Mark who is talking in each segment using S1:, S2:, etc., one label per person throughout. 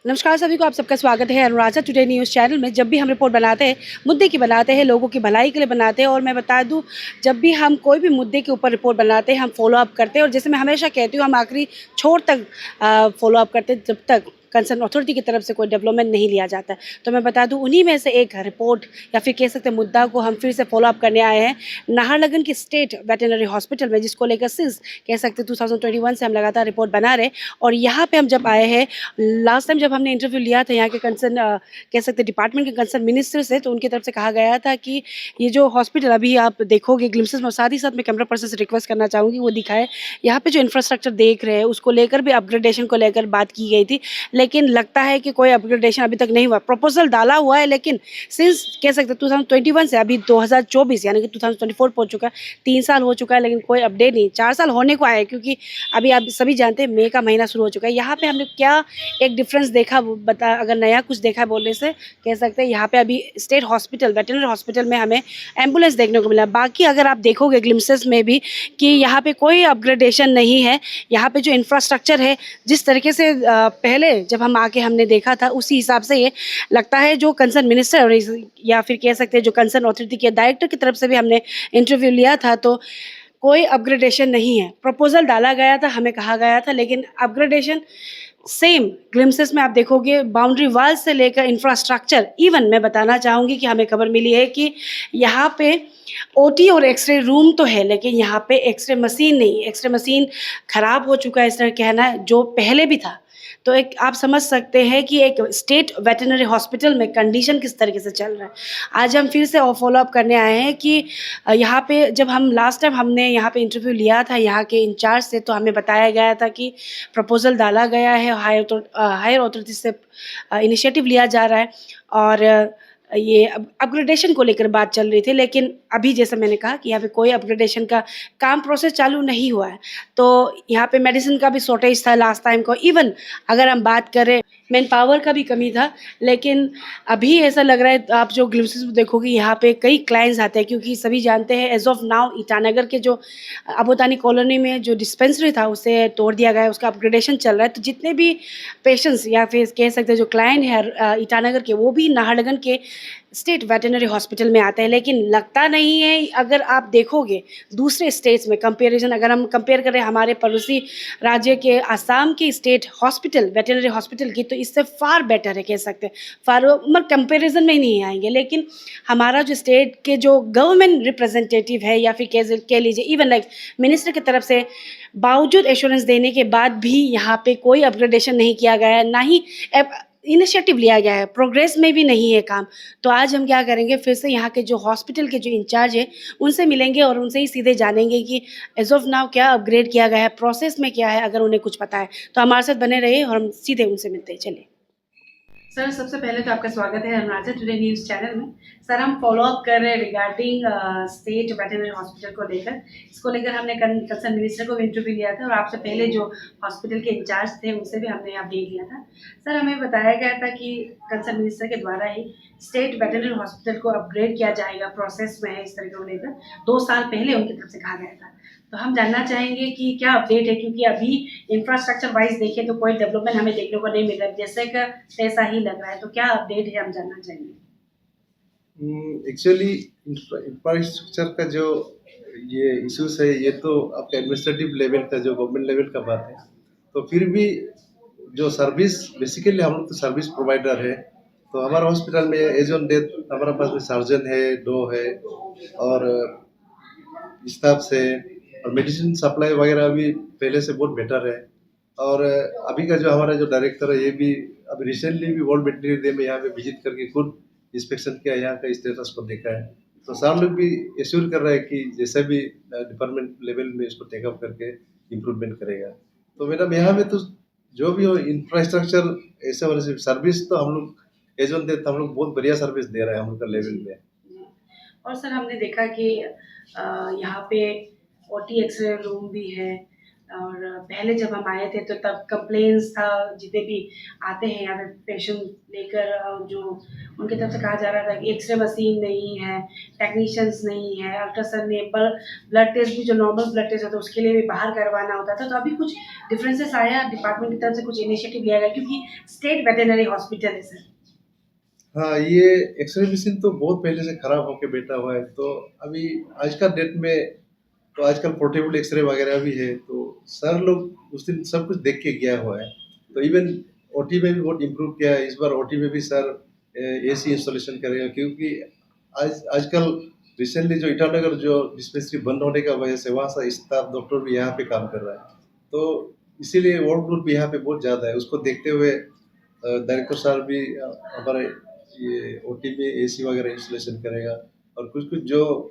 S1: नमस्कार सभी को, आप सबका स्वागत है अनुराजा टुडे न्यूज़ चैनल में। जब भी हम रिपोर्ट बनाते हैं, मुद्दे की बनाते हैं, लोगों की भलाई के लिए बनाते हैं। और मैं बता दूं, जब भी हम कोई भी मुद्दे के ऊपर रिपोर्ट बनाते हैं, हम फॉलो अप करते हैं। और जैसे मैं हमेशा कहती हूँ, हम आखिरी छोर तक फॉलो अप करते हैं, जब तक कंसर्न अथॉरिटी की तरफ से कोई डेवलपमेंट नहीं लिया जाता है। तो मैं बता दूं, उन्हीं में से एक रिपोर्ट या फिर कह सकते हैं मुद्दा को हम फिर से फॉलो अप करने आए हैं। नाहरलगुन की स्टेट वेटरनरी हॉस्पिटल में, जिसको लेकर सिंस कह सकते 2021 से हम लगातार रिपोर्ट बना रहे हैं। और यहाँ पे हम जब आए हैं, लास्ट टाइम जब हमने इंटरव्यू लिया था यहाँ के कंसर्न कह सकते डिपार्टमेंट के कंसर्न मिनिस्टर से, तो उनकी तरफ से कहा गया था कि ये जो हॉस्पिटल अभी आप देखोगे ग्लिम्सेस में, साथ ही साथ मैं कैमरा पर्सन से रिक्वेस्ट करना चाहूँगी वो दिखाए। यहाँ पे जो इंफ्रास्ट्रक्चर देख रहे हैं उसको लेकर भी अपग्रेडेशन को लेकर बात की गई थी, लेकिन लगता है कि कोई अपग्रेडेशन अभी तक नहीं हुआ। प्रपोजल डाला हुआ है, लेकिन सिंस कह सकते 2021 से अभी 2024 यानी कि 2024 पहुंच चुका है, 3 साल हो चुका है, लेकिन कोई अपडेट नहीं। 4 साल होने को आए, क्योंकि अभी आप सभी जानते हैं मई का महीना शुरू हो चुका है। यहाँ पे हमने क्या एक डिफरेंस देखा, वो बता, अगर नया कुछ देखा बोलने से कह सकते हैं। यहाँ पे अभी स्टेट हॉस्पिटल वेटरनरी हॉस्पिटल में हमें एम्बुलेंस देखने को मिला। बाकी अगर आप देखोगे ग्लिम्सेस में भी कि यहाँ पे कोई अपग्रेडेशन नहीं है। यहाँ पे जो इंफ्रास्ट्रक्चर है, जिस तरीके से पहले जब हम आके हमने देखा था, उसी हिसाब से ये लगता है। जो कंसर्न मिनिस्टर या फिर कह सकते हैं जो कंसर्न अथॉरिटी के डायरेक्टर की तरफ से भी हमने इंटरव्यू लिया था, तो कोई अपग्रेडेशन नहीं है। प्रपोजल डाला गया था, हमें कहा गया था, लेकिन अपग्रेडेशन सेम ग्लिम्सेस में आप देखोगे, बाउंड्री वाल से लेकर इंफ्रास्ट्रक्चर, इवन मैं बताना चाहूँगी कि हमें खबर मिली है कि यहाँ पे ओटी और एक्सरे रूम तो है, लेकिन यहाँ पे एक्सरे मशीन नहीं। एक्सरे मशीन खराब हो चुका है, इस तरह कहना है, जो पहले भी था। तो एक आप समझ सकते हैं कि एक स्टेट वेटरनरी हॉस्पिटल में कंडीशन किस तरीके से चल रहा है। आज हम फिर से फॉलो अप करने आए हैं कि यहाँ पे जब हम लास्ट टाइम हमने यहाँ पे इंटरव्यू लिया था यहाँ के इंचार्ज से, तो हमें बताया गया था कि प्रपोजल डाला गया है, हायर अथॉरिटी से इनिशिएटिव लिया जा रहा है। और ये अपग्रेडेशन को लेकर बात चल रही थी, लेकिन अभी जैसा मैंने कहा कि यहाँ पे कोई अपग्रेडेशन का काम प्रोसेस चालू नहीं हुआ है। तो यहाँ पे मेडिसिन का भी शॉर्टेज था लास्ट टाइम को। इवन अगर हम बात करें, मैन पावर का भी कमी था। लेकिन अभी ऐसा लग रहा है, आप जो ग्लिम्सेस देखोगे यहाँ पे कई क्लाइंट्स आते हैं, क्योंकि सभी जानते हैं एज ऑफ नाउ ईटानगर के जो अबोतानी कॉलोनी में जो डिस्पेंसरी था उसे तोड़ दिया गया है, उसका अपग्रेडेशन चल रहा है। तो जितने भी पेशेंट्स या फिर कह सकते हैं जो क्लाइंट है ईटानगर के, वो भी नाहरलगुन के स्टेट वेटरनरी हॉस्पिटल में आते हैं। लेकिन लगता नहीं है, अगर आप देखोगे दूसरे स्टेट्स में कंपैरिजन, अगर हम कंपेयर करें हमारे पड़ोसी राज्य के आसाम की स्टेट हॉस्पिटल वेटरनरी हॉस्पिटल की, तो इससे फार बेटर है, कह सकते हैं फार, मतलब कंपैरिजन में ही नहीं आएंगे। लेकिन हमारा जो स्टेट के जो गवर्नमेंट रिप्रेजेंटेटिव है या फिर कह लीजिए इवन लाइक मिनिस्टर की तरफ से बावजूद एश्योरेंस देने के बाद भी यहाँ पे कोई अपग्रेडेशन नहीं किया गया है, ना ही इनिशिएटिव लिया गया है, प्रोग्रेस में भी नहीं है काम। तो आज हम क्या करेंगे, फिर से यहाँ के जो हॉस्पिटल के जो इंचार्ज है उनसे मिलेंगे और उनसे ही सीधे जानेंगे कि एज ऑफ नाउ क्या अपग्रेड किया गया है, प्रोसेस में क्या है, अगर उन्हें कुछ पता है तो हमारे साथ बने रहिए और हम सीधे उनसे मिलते हैं। चलिए सर, सबसे पहले तो आपका स्वागत है अनुराजा टुडे न्यूज़ चैनल में। सर, हम फॉलो अप कर रहे हैं रिगार्डिंग स्टेट वेटरनरी हॉस्पिटल को लेकर। इसको लेकर हमने कंसर्न मिनिस्टर को भी इंटरव्यू लिया था और आपसे पहले जो हॉस्पिटल के इंचार्ज थे उनसे भी हमने अपडेट लिया था। सर, हमें बताया गया था कि कंसर्न मिनिस्टर के द्वारा ही स्टेट वेटरनरी हॉस्पिटल को अपग्रेड किया जाएगा, प्रोसेस में है, इस तरह को लेकर 2 साल पहले उनकी तरफ से कहा गया था। तो हम जानना चाहेंगे कि क्या अपडेट है, क्योंकि अभी इंफ्रास्ट्रक्चर वाइज देखें तो कोई डेवलपमेंट हमें देखने को नहीं मिल रहा है, जैसे कि ऐसा ही लग रहा है। तो क्या अपडेट है, हम जानना चाहेंगे।
S2: एक्चुअली इंफ्रास्ट्रक्चर का जो ये इश्यूज है, ये तो आपका एडमिनिस्ट्रेटिव लेवल का, जो गवर्नमेंट लेवल का बात है। तो फिर भी जो सर्विस, बेसिकली हम लोग तो सर्विस प्रोवाइडर है। तो हमारा हॉस्पिटल में एज ऑन डेथ हमारे पास में सर्जन है, डो है और स्टाफ से, और मेडिसिन सप्लाई वगैरह भी पहले से बहुत बेटर है। और अभी का जो हमारा जो डायरेक्टर है, ये भी अभी रिसेंटली भी वर्ल्ड वेटरनरी डे में यहाँ पे विजिट करके खुद इंस्पेक्शन किया, यहाँ का स्टेटस को देखा है। तो सब लोग भी एश्योर कर रहे हैं कि जैसे भी डिपार्टमेंट लेवल में इसको टेकअप करके इम्प्रूवमेंट करेगा। तो मैडम यहाँ पे तो जो भी हो इंफ्रास्ट्रक्चर ऐसे वाले सर्विस, तो हम लोग एज ऑन डेथ हम लोग बहुत बढ़िया सर्विस दे रहे हैं हम लोग का लेवल में।
S1: और सर, हमने देखा कि यहाँ पे ओटी एक्सरे रूम भी है और पहले जब हम आए थे तो तब कंप्लेंट्स था, जितने भी आते हैं यहाँ पे पेशेंट लेकर, जो उनकी तरफ से कहा जा रहा था कि एक्सरे मशीन नहीं है, टेक्नीशियंस नहीं है, अल्ट्रासाउंड नहीं, पर ब्लड टेस्ट भी जो नॉर्मल ब्लड टेस्ट होता है उसके लिए भी बाहर करवाना होता था। तो अभी कुछ डिफरेंसेस आया, डिपार्टमेंट की तरफ से कुछ इनिशिएटिव लिया गया, क्योंकि स्टेट वेटेनरी हॉस्पिटल है सर।
S2: हाँ, ये एक्सरे मशीन तो बहुत पहले से खराब होके बैठा हुआ है, तो अभी आज का डेट में तो आजकल पोर्टेबल एक्सरे वगैरह भी है, तो सर लोग उस दिन सब कुछ देख के गया हुआ है। तो इवन ओटी में भी बहुत इम्प्रूव किया है। इस बार ओटी में भी सर एसी इंस्टॉलेशन करेगा, क्योंकि आजकल रिसेंटली जो ईटानगर जो डिस्पेंसरी बंद होने का वजह से वहाँ से स्टाफ डॉक्टर भी यहाँ पे काम कर रहा है, तो इसीलिए वर्कलोड भी यहाँ पे बहुत ज़्यादा है। उसको देखते हुए डायरेक्टर साहब भी हमारे ये ओटी में एसी वगैरह इंस्टॉलेशन करेगा, और कुछ कुछ जो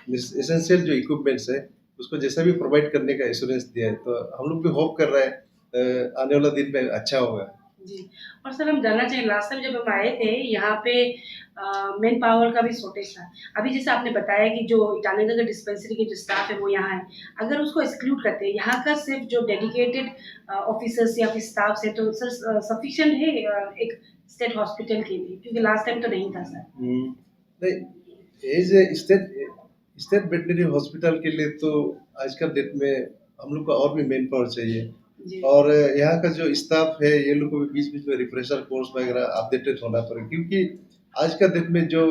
S2: एसेंशियल जो इक्विपमेंट्स है उसको जैसा भी प्रोवाइड करने का एश्योरेंस दिया है, तो हम लोग भी होप कर रहे हैं आने वाला दिन में अच्छा होगा।
S1: जी। और सर हम जानना चाहिए, लास्ट टाइम जब हम आए थे यहाँ पे मैन पावर का भी शॉर्टेज था। अभी जैसे आपने बताया कि जो ईटानगर के डिस्पेंसरी के जो स्टाफ है वो यहाँ है, अगर उसको एक्सक्लूड करते हैं, यहाँ का सिर्फ जो डेडिकेटेड ऑफिसर्स या फिर स्टाफ है, तो सर सफिशिएंट है एक स्टेट हॉस्पिटल के लिए, क्योंकि लास्ट टाइम तो नहीं था सर।
S2: नहीं, as a state state veterinary hospital के लिए तो आज का डेट में हम लोग को और भी मैन पावर चाहिए,
S1: जी।
S2: और यहाँ का जो स्टाफ है ये लोग को भी बीच बीच में रिफ्रेशर कोर्स वगैरह अपडेटेड होना पड़ेगा, क्योंकि आज का डेट में जो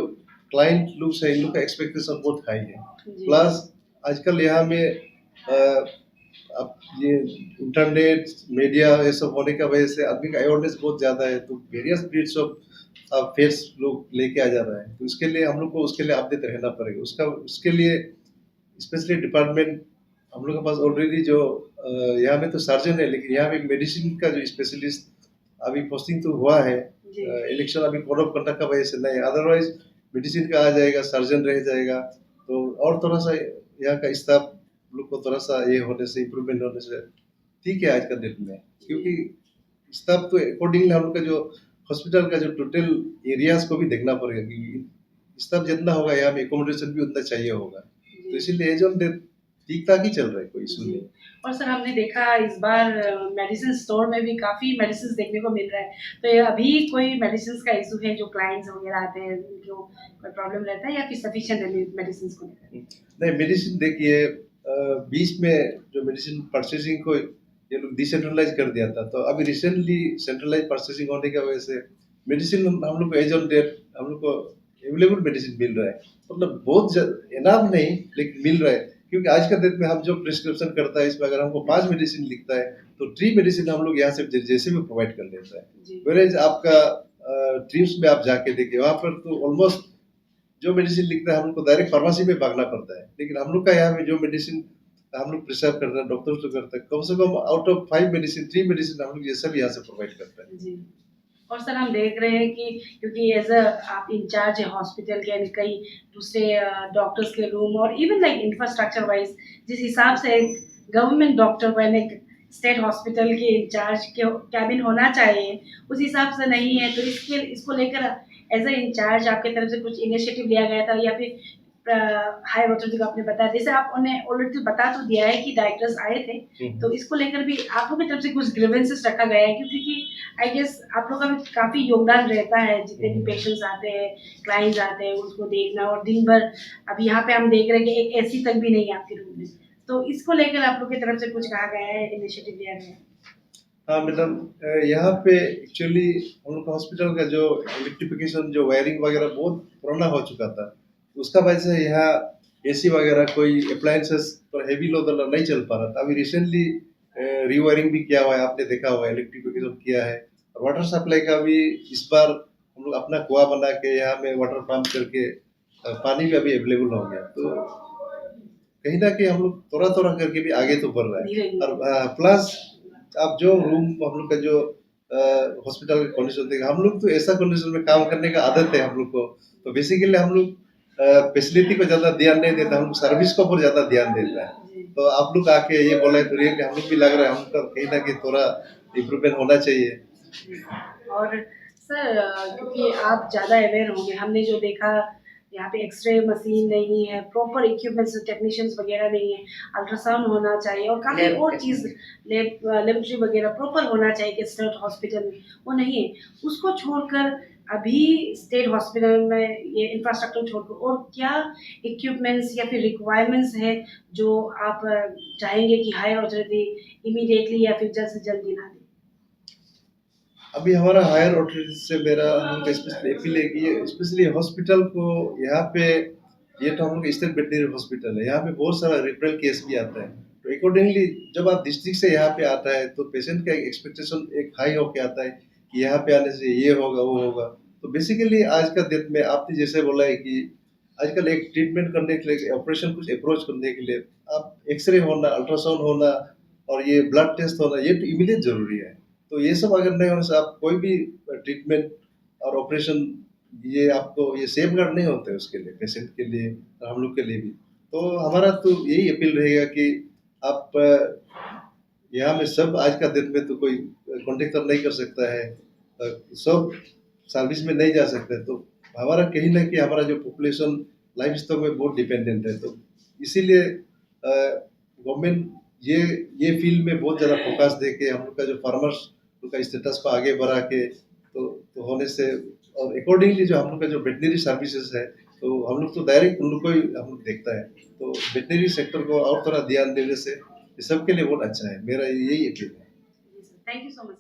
S2: क्लाइंट लोग है इन लोग का एक्सपेक्टेशन बहुत हाई है।
S1: जी।
S2: प्लस आजकल यहाँ में अब ये इंटरनेट मीडिया ये सब होने का वजह से आदमी का अवेयरनेस बहुत ज़्यादा है, तो वेरियस ब्रीड्स ऑफ फेस लोग लेके आ जा रहा है, तो उसके लिए हम लोग को उसके लिए अपडेट रहना पड़ेगा। उसके लिए स्पेशली डिपार्टमेंट हम लोग के पास ऑलरेडी जो यहाँ में तो सर्जन है, लेकिन यहाँ में मेडिसिन का जो स्पेशलिस्ट अभी पोस्टिंग तो हुआ है, इलेक्शन अभी कोड ऑफ कंडक्ट का वजह से नहीं, अदरवाइज मेडिसिन का आ जाएगा, सर्जन रह जाएगा, तो और थोड़ा सा यहाँ का स्टाफ लोग को थोड़ा सा ये होने से इम्प्रूवमेंट होने से ठीक है आज का डेट में, क्योंकि स्टाफ तो अकॉर्डिंगली हम लोग का जो हॉस्पिटल का जो टोटल एरियाज को भी देखना पड़ेगा, क्योंकि स्टाफ जितना होगा यहाँ में एकोमोडेशन भी उतना चाहिए होगा, तो इसीलिए एज ऑन डेट ठीक ठाक ही चल रहा है, कोई इशू नहीं।
S1: और सर हमने देखा इस बार मेडिसिन स्टोर में भी काफ़ी मेडिसिन देखने को मिल रहा है, तो ये अभी कोई मेडिसिन का इशू है जो क्लाइंट्स वगैरह आते हैं उनको कोई प्रॉब्लम रहता है, या फिर सफिशिएंट है मेडिसिन को लेकर?
S2: नहीं, मेडिसिन देखिए बीच में जो मेडिसिन परचेसिंग को ये लोग डिसेंट्रलाइज कर दिया था, तो अभी रिसेंटली सेंट्रलाइज परचेसिंग होने की वजह से मेडिसिन हम लोग को एज ऑन डेट हम लोग को अवेलेबल मेडिसिन मिल रहा है, मतलब बहुत इनाम नहीं लेकिन मिल रहा है, क्योंकि आज का डेट में हम जो प्रिस्क्रिप्शन करता है इसमें अगर हमको 5 मेडिसिन लिखता है तो 3 मेडिसिन हम लोग यहाँ से जैसे भी प्रोवाइड कर लेता है। वेरेज आपका ट्रिम्स में आप जाके देखिए वहाँ पर तो ऑलमोस्ट जो मेडिसिन लिखता है हम लोग को डायरेक्ट फार्मेसी में भागना पड़ता है, लेकिन हम लोग का यहाँ में जो मेडिसिन हम लोग प्रिस्क्राइब करते हैं डॉक्टर जो करते हैं, कम से come out of 5 medicine 3 medicine हम लोग ये सब यहाँ से प्रोवाइड करते हैं।
S1: जी। और सर हम देख रहे हैं कि क्योंकि एज अ आप इंचार्ज है हॉस्पिटल के, यानी कई दूसरे डॉक्टर्स के रूम और इवन लाइक इंफ्रास्ट्रक्चर वाइज जिस हिसाब से गवर्नमेंट डॉक्टर यानी स्टेट हॉस्पिटल के इंचार्ज के कैबिन होना चाहिए उस हिसाब से नहीं है, तो इसको लेकर एज अ इंचार्ज आपकी तरफ से कुछ इनिशिएटिव लिया गया था, या फिर हायर अथॉरिटी को आपने बताया, जैसे आपने ऑलरेडी बता तो दिया है कि डायरेक्टर्स आए थे, तो इसको लेकर भी आप लोगों की तरफ से कुछ ग्रीवेंसेस रखा गया है, क्योंकि आई गेस आप लोगों का भी काफ़ी योगदान रहता है, जितने भी पेशेंट्स आते हैं क्लाइंट्स आते हैं उनको देखना, और दिन भर अब यहाँ पे हम देख रहे हैं कि एक एसी तक भी नहीं है आपके रूम में, तो इसको लेकर आप लोग की तरफ से कुछ कहा गया है, इनिशिएटिव लिया गया है?
S2: हाँ मैडम, यहाँ पे एक्चुअली हम लोग हॉस्पिटल का जो इलेक्ट्रिफिकेशन जो वायरिंग वगैरह बहुत पुराना हो चुका था, उसका वजह से यहाँ एसी वगैरह कोई अप्लायंसेस पर हेवी लोड नहीं चल पा रहा था। अभी रिसेंटली रीवायरिंग भी किया हुआ है, आपने देखा हुआ है, इलेक्ट्रिफिकेशन किया है, और वाटर सप्लाई का भी इस बार हम लोग अपना कुआं बना के यहाँ में वाटर पंप करके पानी भी अभी अवेलेबल हो गया, तो कहीं ना कहीं हम लोग थोड़ा थोड़ा करके भी आगे तो बढ़ रहा है। और प्लस आप जो रूम हम लोग का जो हॉस्पिटल का कंडीशन देखें, हम लोग तो ऐसा कंडीशन में काम करने का आदत है हम लोग को, तो बेसिकली हम लोग फैसिलिटी को ज्यादा ध्यान नहीं देता, हम लोग सर्विस को ऊपर ज्यादा ध्यान देता है। तो आप लोग आके ये बोला है तो रियली हम लोग भी लग रहा है हम लोग कहीं ना कहीं थोड़ा इम्प्रूवमेंट होना चाहिए।
S1: और सर क्योंकि आप ज़्यादा अवेयर होंगे, हमने जो देखा यहाँ पे एक्सरे मशीन नहीं है, प्रॉपर इक्विपमेंट्स टेक्नीशियंस वगैरह नहीं है, अल्ट्रासाउंड होना चाहिए और काफ़ी
S3: लैब
S1: और चीज़ लेबोरेटरी वगैरह प्रॉपर होना चाहिए कि स्टेट हॉस्पिटल में, वो नहीं है। उसको छोड़कर अभी स्टेट हॉस्पिटल में ये इंफ्रास्ट्रक्चर छोड़कर और क्या इक्विपमेंट्स या फिर रिक्वायरमेंट्स है जो आप चाहेंगे कि हायर अथॉरिटी इमीडिएटली या फिर जल्द से जल्द दिला दे?
S2: अभी हमारा हायर अथॉरिटी से मेरा हम लोग स्पेशली अपील है कि स्पेशली हॉस्पिटल को यहाँ पे, ये तो हम लोग स्टेट वेटनरी हॉस्पिटल है, यहाँ पे बहुत सारा रेफरल केस भी आता है। तो अकॉर्डिंगली जब आप डिस्ट्रिक्ट से यहाँ पे आता है तो पेशेंट का एक एक्सपेक्टेशन एक हाई होके आता है कि यहाँ पे आने से ये होगा वो होगा। तो बेसिकली आज का डेट में आपने जैसे बोला है कि आजकल एक ट्रीटमेंट करने के लिए ऑपरेशन कुछ अप्रोच करने के लिए आप एक्सरे होना, अल्ट्रासाउंड होना और ये ब्लड टेस्ट होना, ये तो इमीडिएट जरूरी है। तो ये सब अगर नहीं होने से आप कोई भी ट्रीटमेंट और ऑपरेशन ये आपको ये सेफ गार्ड नहीं होते उसके लिए, पेशेंट के लिए और हम लोग के लिए भी। तो हमारा तो यही अपील रहेगा कि आप यहाँ में सब आज का दिन में तो कोई कॉन्टेक्ट नहीं कर सकता है, सब सर्विस में नहीं जा सकते। तो हमारा कहीं ना कहीं हमारा जो पॉपुलेशन लाइफ स्टॉक में बहुत डिपेंडेंट है। तो इसीलिए गवर्नमेंट ये फील्ड में बहुत ज़्यादा फोकस दे के हम लोग का जो फार्मर्स उनका स्टेटस को आगे बढ़ा के तो होने से और अकॉर्डिंगली जो हम लोग का जो वेटनरी सर्विसेज है तो हम लोग तो डायरेक्ट उन लोग को ही हम लोग देखता है। तो वेटनरी सेक्टर को और थोड़ा ध्यान देने से ये सबके लिए बहुत अच्छा है। मेरा यही अपील है।
S1: Thank you so much.